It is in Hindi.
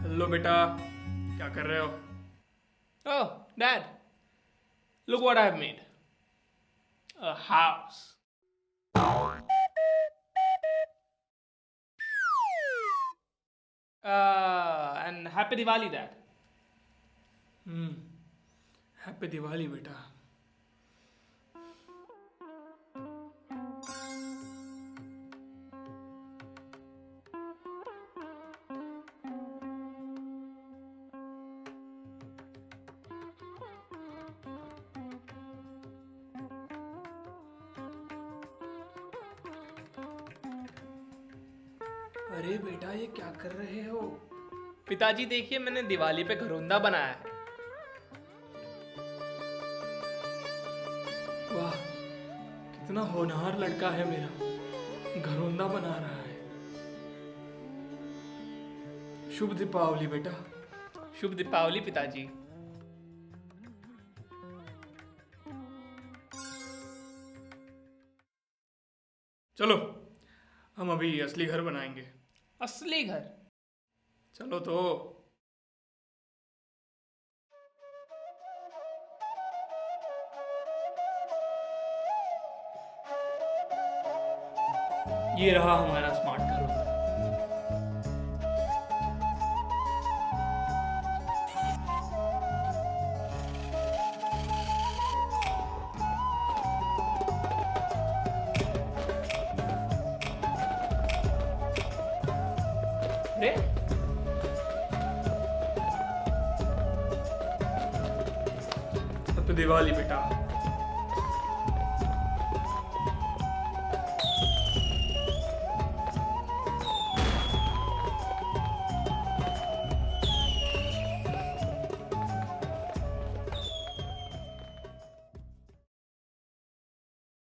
हेलो बेटा, क्या कर रहे हो? Oh, Dad, look what I've made. A house. And happy Diwali, Dad. Happy Diwali बेटा। अरे बेटा, ये क्या कर रहे हो? पिताजी देखिए, मैंने दिवाली पे घरोंदा बनाया है। वाह, कितना होनहार लड़का है मेरा, घरोंदा बना रहा है। शुभ दीपावली बेटा। शुभ दीपावली पिताजी। चलो, हम अभी असली घर बनाएंगे। असली घर? चलो तो। ये रहा हमारा स्मार्ट घर होता। अरे हैप्पी दिवाली बेटा।